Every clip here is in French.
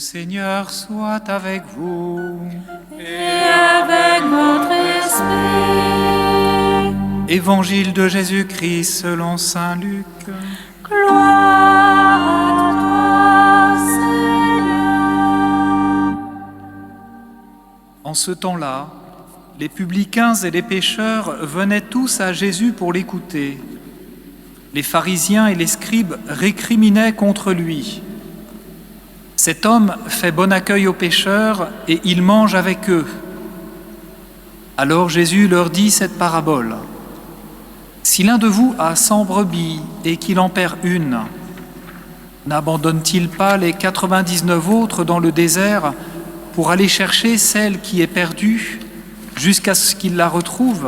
Seigneur soit avec vous. Et avec votre esprit. Évangile de Jésus-Christ selon saint Luc. Gloire à toi, Seigneur. En ce temps-là, les publicains et les pécheurs venaient tous à Jésus pour l'écouter. Les pharisiens et les scribes récriminaient contre lui. Cet homme fait bon accueil aux pécheurs et il mange avec eux. Alors Jésus leur dit cette parabole. Si l'un de vous a 100 brebis et qu'il en perd une, n'abandonne-t-il pas les 99 autres dans le désert pour aller chercher celle qui est perdue jusqu'à ce qu'il la retrouve?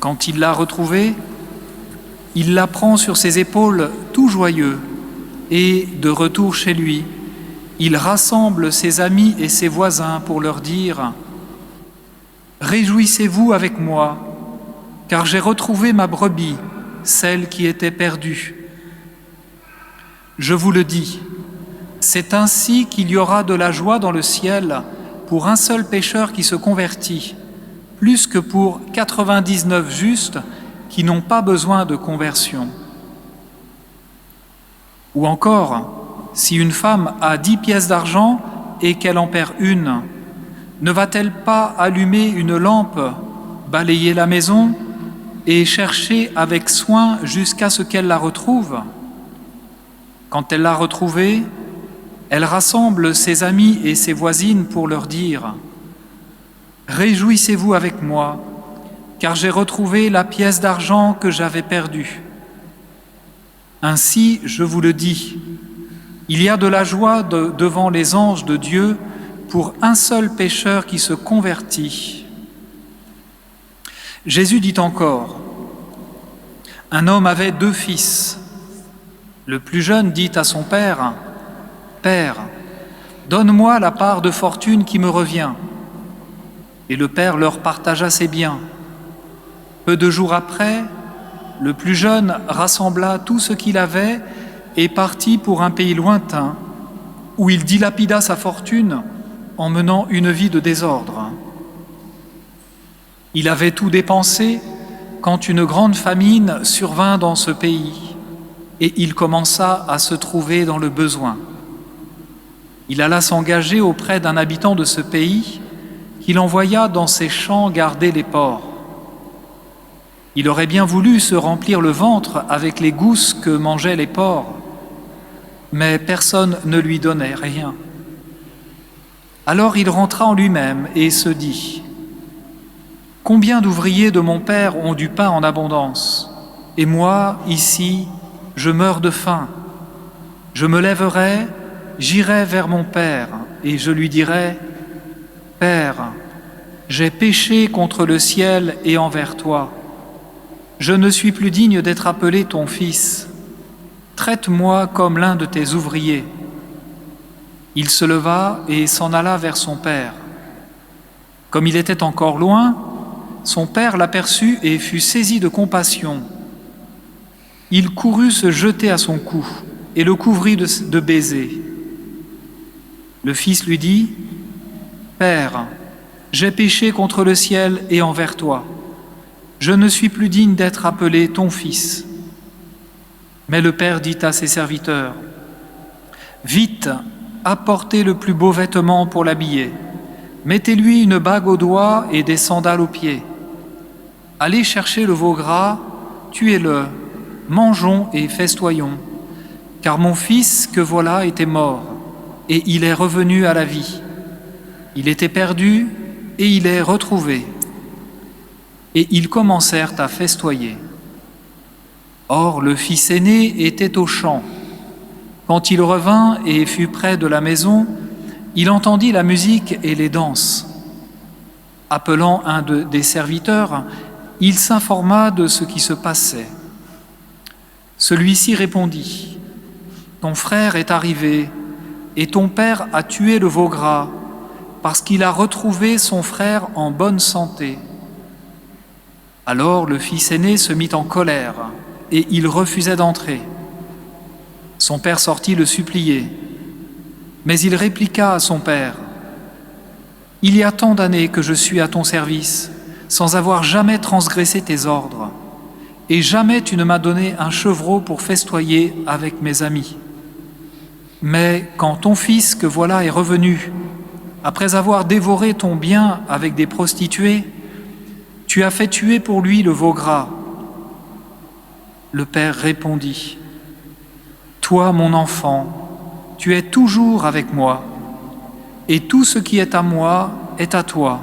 Quand il l'a retrouvée, il la prend sur ses épaules tout joyeux et, de retour chez lui, il rassemble ses amis et ses voisins pour leur dire « Réjouissez-vous avec moi, car j'ai retrouvé ma brebis, celle qui était perdue. Je vous le dis, c'est ainsi qu'il y aura de la joie dans le ciel pour un seul pécheur qui se convertit, plus que pour 99 justes qui n'ont pas besoin de conversion. » Ou encore, si une femme a 10 pièces d'argent et qu'elle en perd une, ne va-t-elle pas allumer une lampe, balayer la maison et chercher avec soin jusqu'à ce qu'elle la retrouve? Quand elle l'a retrouvée, elle rassemble ses amis et ses voisines pour leur dire « Réjouissez-vous avec moi, car j'ai retrouvé la pièce d'argent que j'avais perdue. » Ainsi, je vous le dis, il y a de la joie devant les anges de Dieu pour un seul pécheur qui se convertit. Jésus dit encore, un homme avait 2 fils. Le plus jeune dit à son père, « Père, donne-moi la part de fortune qui me revient. » Et le père leur partagea ses biens. Peu de jours après, le plus jeune rassembla tout ce qu'il avait et partit pour un pays lointain, où il dilapida sa fortune en menant une vie de désordre. Il avait tout dépensé quand une grande famine survint dans ce pays, et il commença à se trouver dans le besoin. Il alla s'engager auprès d'un habitant de ce pays, qu'il envoya dans ses champs garder les porcs. Il aurait bien voulu se remplir le ventre avec les gousses que mangeaient les porcs, mais personne ne lui donnait rien. Alors il rentra en lui-même et se dit « Combien d'ouvriers de mon père ont du pain en abondance, et moi, ici, je meurs de faim. Je me lèverai, j'irai vers mon père, et je lui dirai « Père, j'ai péché contre le ciel et envers toi. Je ne suis plus digne d'être appelé ton fils. Traite-moi comme l'un de tes ouvriers. » Il se leva et s'en alla vers son père. Comme il était encore loin, son père l'aperçut et fut saisi de compassion. Il courut se jeter à son cou et le couvrit de baisers. Le fils lui dit « Père, j'ai péché contre le ciel et envers toi. Je ne suis plus digne d'être appelé ton fils. » Mais le père dit à ses serviteurs, « Vite, apportez le plus beau vêtement pour l'habiller. Mettez-lui une bague au doigt et des sandales aux pieds. Allez chercher le veau gras, tuez-le, mangeons et festoyons. Car mon fils que voilà était mort, et il est revenu à la vie. Il était perdu, et il est retrouvé. » Et ils commencèrent à festoyer. Or, le fils aîné était aux champs. Quand il revint et fut près de la maison, il entendit la musique et les danses. Appelant un des serviteurs, il s'informa de ce qui se passait. Celui-ci répondit, « Ton frère est arrivé, et ton père a tué le veau gras, parce qu'il a retrouvé son frère en bonne santé. » Alors le fils aîné se mit en colère, et il refusait d'entrer. Son père sortit le supplier. Mais il répliqua à son père, « Il y a tant d'années que je suis à ton service, sans avoir jamais transgressé tes ordres, et jamais tu ne m'as donné un chevreau pour festoyer avec mes amis. Mais quand ton fils que voilà est revenu, après avoir dévoré ton bien avec des prostituées, tu as fait tuer pour lui le veau gras. » Le père répondit, « Toi, mon enfant, tu es toujours avec moi, et tout ce qui est à moi est à toi.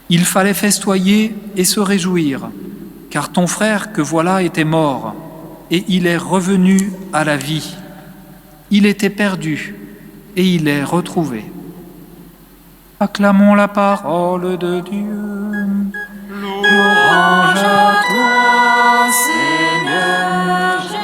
Il fallait festoyer et se réjouir, car ton frère que voilà était mort, et il est revenu à la vie. Il était perdu, et il est retrouvé. » Acclamons la parole de Dieu. Louange à toi, Seigneur Jésus.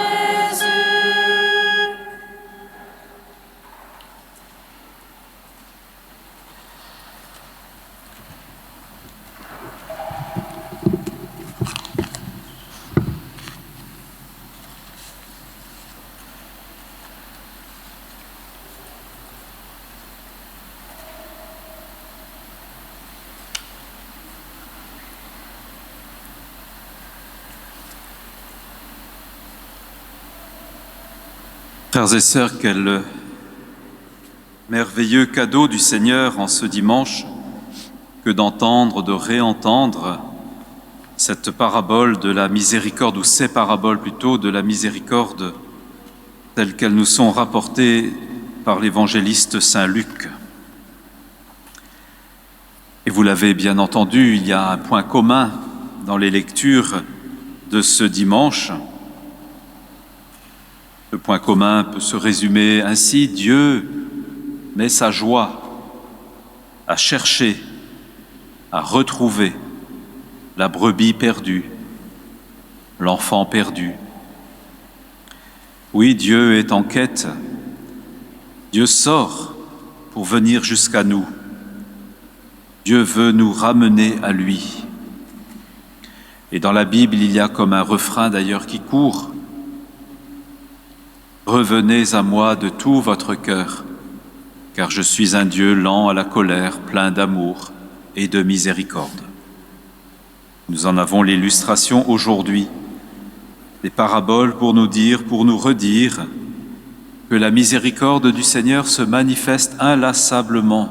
Frères et sœurs, quel merveilleux cadeau du Seigneur en ce dimanche que d'entendre, de réentendre cette parabole de la miséricorde, ou ces paraboles plutôt de la miséricorde telles qu'elles nous sont rapportées par l'évangéliste Saint Luc. Et vous l'avez bien entendu, il y a un point commun dans les lectures de ce dimanche. Le point commun peut se résumer ainsi: Dieu met sa joie à chercher, à retrouver la brebis perdue, l'enfant perdu. Oui, Dieu est en quête, Dieu sort pour venir jusqu'à nous. Dieu veut nous ramener à lui. Et dans la Bible, il y a comme un refrain d'ailleurs qui court: « Revenez à moi de tout votre cœur, car je suis un Dieu lent à la colère, plein d'amour et de miséricorde. » Nous en avons l'illustration aujourd'hui, des paraboles pour nous dire, pour nous redire que la miséricorde du Seigneur se manifeste inlassablement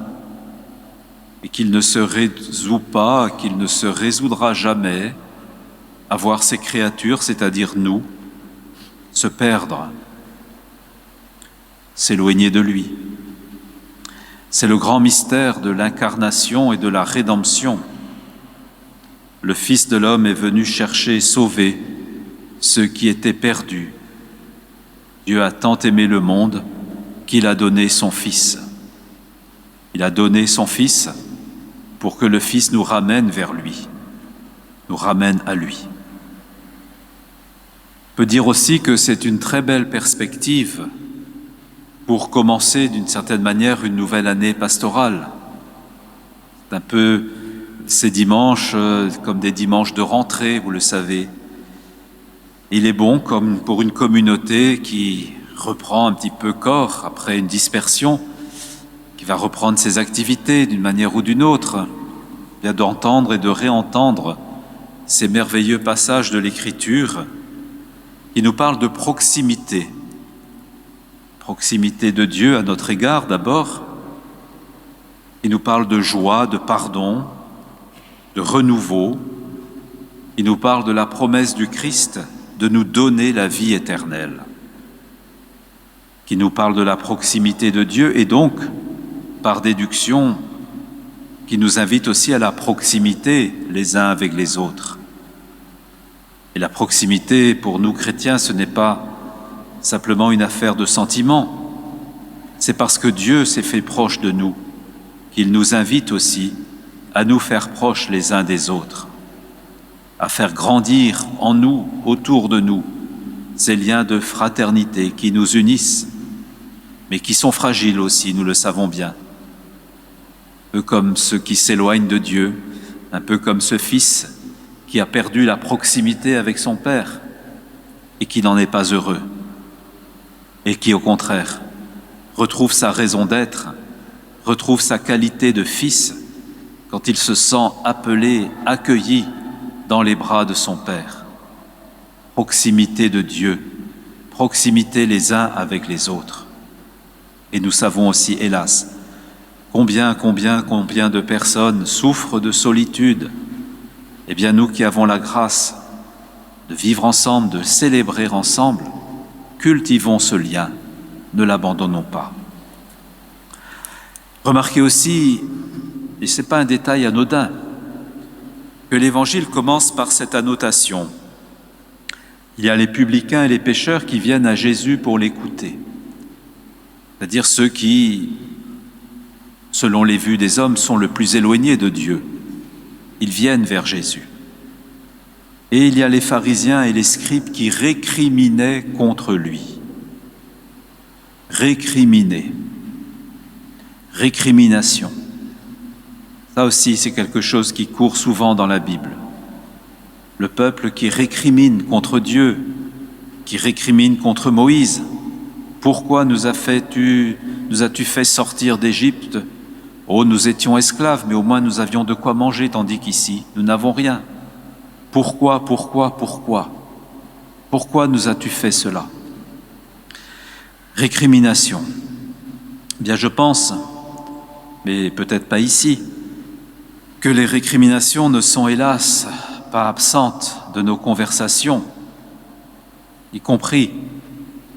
et qu'il ne se résout pas, qu'il ne se résoudra jamais à voir ses créatures, c'est-à-dire nous, se perdre, s'éloigner de lui. C'est le grand mystère de l'incarnation et de la rédemption. Le Fils de l'homme est venu chercher et sauver ceux qui étaient perdus. Dieu a tant aimé le monde qu'il a donné son Fils. Il a donné son Fils pour que le Fils nous ramène vers lui, nous ramène à lui. On peut dire aussi que c'est une très belle perspective pour commencer d'une certaine manière une nouvelle année pastorale. C'est un peu ces dimanches comme des dimanches de rentrée, vous le savez. Il est bon, comme pour une communauté qui reprend un petit peu corps après une dispersion, qui va reprendre ses activités d'une manière ou d'une autre, bien d'entendre et de réentendre ces merveilleux passages de l'Écriture qui nous parlent de proximité. Proximité de Dieu à notre égard d'abord, qui nous parle de joie, de pardon, de renouveau, qui nous parle de la promesse du Christ de nous donner la vie éternelle, qui nous parle de la proximité de Dieu et donc, par déduction, qui nous invite aussi à la proximité les uns avec les autres. Et la proximité, pour nous chrétiens, ce n'est pas simplement une affaire de sentiment. C'est parce que Dieu s'est fait proche de nous qu'il nous invite aussi à nous faire proches les uns des autres, à faire grandir en nous, autour de nous, ces liens de fraternité qui nous unissent, mais qui sont fragiles aussi, nous le savons bien. Un peu comme ceux qui s'éloignent de Dieu, un peu comme ce fils qui a perdu la proximité avec son Père et qui n'en est pas heureux, et qui, au contraire, retrouve sa raison d'être, retrouve sa qualité de fils quand il se sent appelé, accueilli dans les bras de son Père. Proximité de Dieu, proximité les uns avec les autres. Et nous savons aussi, hélas, combien de personnes souffrent de solitude. Eh bien, nous qui avons la grâce de vivre ensemble, de célébrer ensemble, cultivons ce lien, ne l'abandonnons pas. Remarquez aussi, et ce n'est pas un détail anodin, que l'Évangile commence par cette annotation. Il y a les publicains et les pécheurs qui viennent à Jésus pour l'écouter, c'est-à-dire ceux qui, selon les vues des hommes, sont le plus éloignés de Dieu. Ils viennent vers Jésus. Et il y a les pharisiens et les scribes qui récriminaient contre lui. Récrimination. Ça aussi, c'est quelque chose qui court souvent dans la Bible. Le peuple qui récrimine contre Dieu, qui récrimine contre Moïse. Pourquoi nous as-tu fait sortir d'Égypte? Oh, nous étions esclaves, mais au moins nous avions de quoi manger, tandis qu'ici, nous n'avons rien. Pourquoi nous as-tu fait cela? Récrimination. Bien, je pense, mais peut-être pas ici, que les récriminations ne sont hélas pas absentes de nos conversations, y compris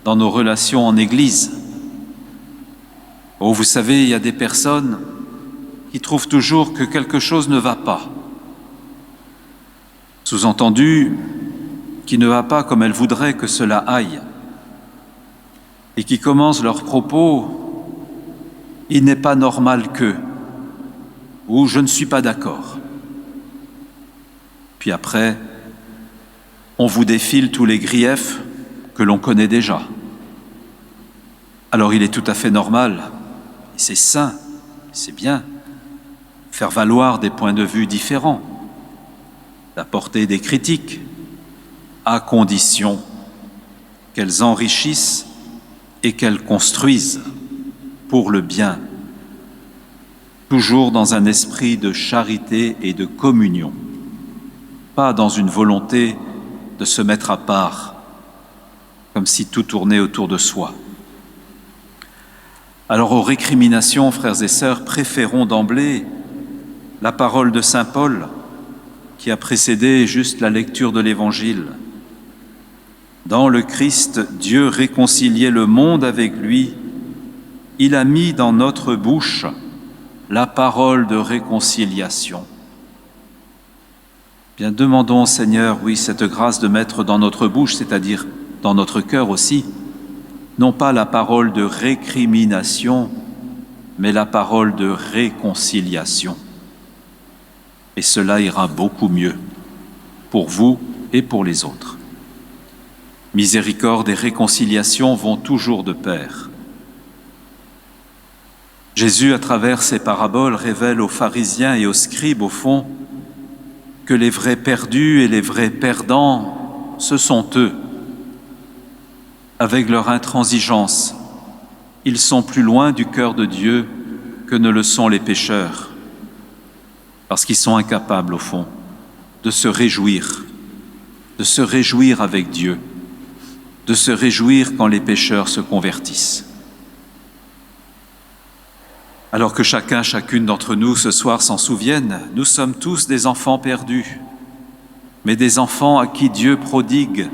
dans nos relations en Église. Oh, vous savez, il y a des personnes qui trouvent toujours que quelque chose ne va pas. Sous-entendu, qui ne va pas comme elles voudraient que cela aille, et qui commencent leurs propos « il n'est pas normal que » ou « je ne suis pas d'accord ». Puis après, on vous défile tous les griefs que l'on connaît déjà. Alors il est tout à fait normal, et c'est sain, c'est bien, faire valoir des points de vue différents, d'apporter des critiques, à condition qu'elles enrichissent et qu'elles construisent pour le bien, toujours dans un esprit de charité et de communion, pas dans une volonté de se mettre à part, comme si tout tournait autour de soi. Alors aux récriminations, frères et sœurs, préférons d'emblée la parole de saint Paul qui a précédé juste la lecture de l'Évangile. Dans le Christ, Dieu réconciliait le monde avec lui. Il a mis dans notre bouche la parole de réconciliation. Bien, demandons au Seigneur, oui, cette grâce de mettre dans notre bouche, c'est-à-dire dans notre cœur aussi, non pas la parole de récrimination, mais la parole de réconciliation. Et cela ira beaucoup mieux pour vous et pour les autres. Miséricorde et réconciliation vont toujours de pair. Jésus, à travers ses paraboles, révèle aux pharisiens et aux scribes, au fond, que les vrais perdus et les vrais perdants, ce sont eux. Avec leur intransigeance, ils sont plus loin du cœur de Dieu que ne le sont les pécheurs, parce qu'ils sont incapables, au fond, de se réjouir avec Dieu, de se réjouir quand les pécheurs se convertissent. Alors que chacune d'entre nous ce soir s'en souvienne, nous sommes tous des enfants perdus, mais des enfants à qui Dieu prodigue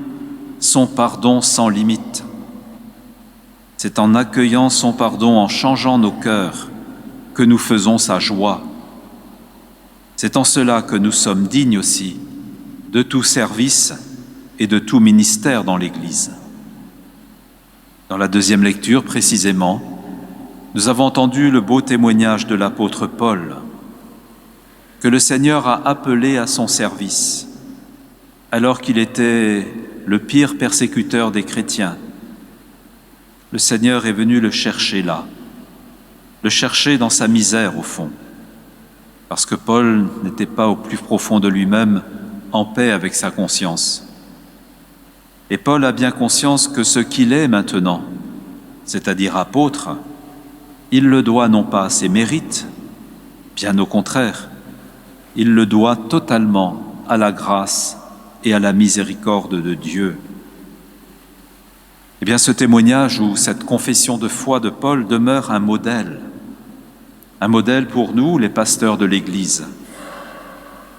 son pardon sans limite. C'est en accueillant son pardon, en changeant nos cœurs, que nous faisons sa joie. C'est en cela que nous sommes dignes aussi de tout service et de tout ministère dans l'Église. Dans la deuxième lecture, précisément, nous avons entendu le beau témoignage de l'apôtre Paul, que le Seigneur a appelé à son service, alors qu'il était le pire persécuteur des chrétiens. Le Seigneur est venu le chercher là, le chercher dans sa misère au fond, parce que Paul n'était pas au plus profond de lui-même en paix avec sa conscience. Et Paul a bien conscience que ce qu'il est maintenant, c'est-à-dire apôtre, il le doit non pas à ses mérites, bien au contraire, il le doit totalement à la grâce et à la miséricorde de Dieu. Eh bien, ce témoignage ou cette confession de foi de Paul demeure un modèle pour nous, les pasteurs de l'Église.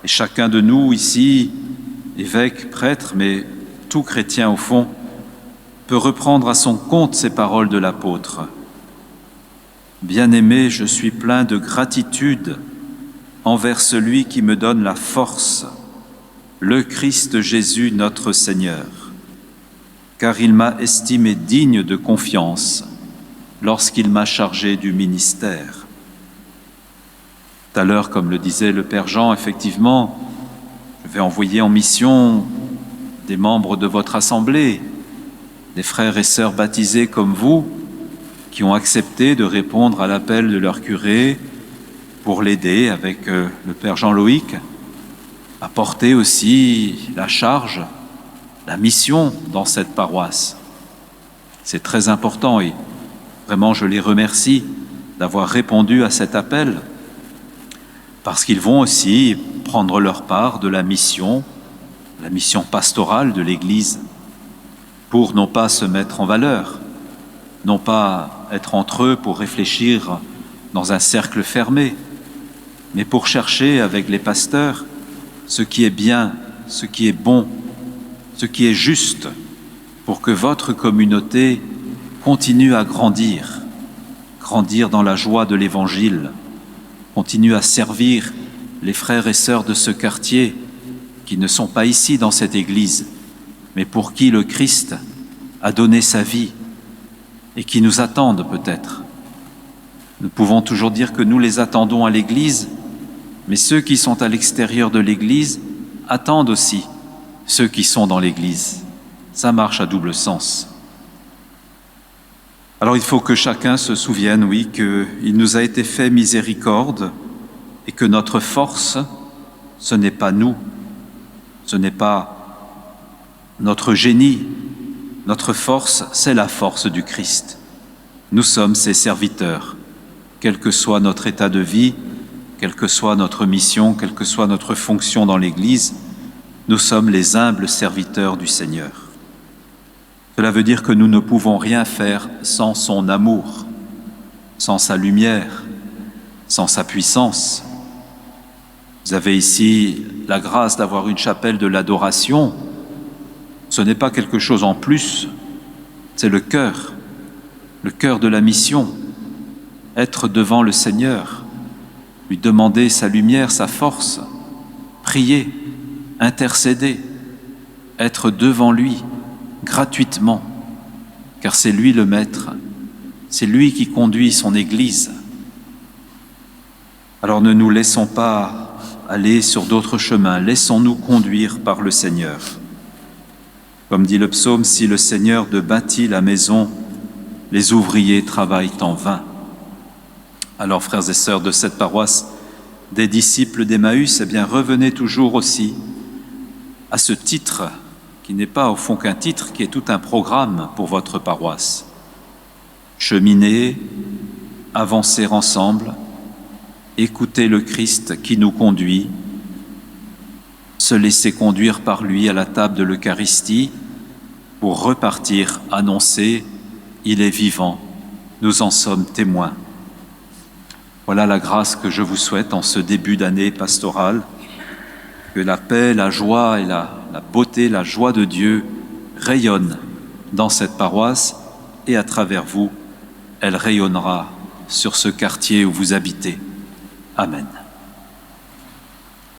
Et chacun de nous ici, évêque, prêtre, mais tout chrétien au fond, peut reprendre à son compte ces paroles de l'apôtre. « Bien-aimé, je suis plein de gratitude envers celui qui me donne la force, le Christ Jésus notre Seigneur, car il m'a estimé digne de confiance lorsqu'il m'a chargé du ministère. » Tout à l'heure, comme le disait le Père Jean, effectivement, je vais envoyer en mission des membres de votre assemblée, des frères et sœurs baptisés comme vous, qui ont accepté de répondre à l'appel de leur curé pour l'aider avec le Père Jean-Loïc à porter aussi la charge, la mission dans cette paroisse. C'est très important et vraiment je les remercie d'avoir répondu à cet appel parce qu'ils vont aussi prendre leur part de la mission pastorale de l'Église pour non pas se mettre en valeur, non pas être entre eux pour réfléchir dans un cercle fermé, mais pour chercher avec les pasteurs ce qui est bien, ce qui est bon, ce qui est juste, pour que votre communauté continue à grandir dans la joie de l'Évangile, continue à servir les frères et sœurs de ce quartier qui ne sont pas ici dans cette Église, mais pour qui le Christ a donné sa vie et qui nous attendent peut-être. Nous pouvons toujours dire que nous les attendons à l'Église, mais ceux qui sont à l'extérieur de l'Église attendent aussi ceux qui sont dans l'Église. Ça marche à double sens. Alors il faut que chacun se souvienne, oui, qu'il nous a été fait miséricorde et que notre force, ce n'est pas nous, ce n'est pas notre génie. Notre force, c'est la force du Christ. Nous sommes ses serviteurs, quel que soit notre état de vie, quelle que soit notre mission, quelle que soit notre fonction dans l'Église, nous sommes les humbles serviteurs du Seigneur. Cela veut dire que nous ne pouvons rien faire sans son amour, sans sa lumière, sans sa puissance. Vous avez ici la grâce d'avoir une chapelle de l'adoration. Ce n'est pas quelque chose en plus, c'est le cœur de la mission, être devant le Seigneur, lui demander sa lumière, sa force, prier, intercéder, être devant lui gratuitement, car c'est lui le Maître, c'est lui qui conduit son Église. Alors ne nous laissons pas aller sur d'autres chemins, laissons-nous conduire par le Seigneur. Comme dit le psaume, si le Seigneur de bâtit la maison, les ouvriers travaillent en vain. Alors, frères et sœurs de cette paroisse, des disciples d'Emmaüs, eh bien, revenez toujours aussi à ce titre, qui n'est pas au fond qu'un titre, qui est tout un programme pour votre paroisse. Cheminer, avancer ensemble, écouter le Christ qui nous conduit, se laisser conduire par lui à la table de l'Eucharistie pour repartir annoncer « Il est vivant, nous en sommes témoins ». Voilà la grâce que je vous souhaite en ce début d'année pastorale, que la paix, la joie et la beauté, la joie de Dieu rayonnent dans cette paroisse et à travers vous, elle rayonnera sur ce quartier où vous habitez. Amen.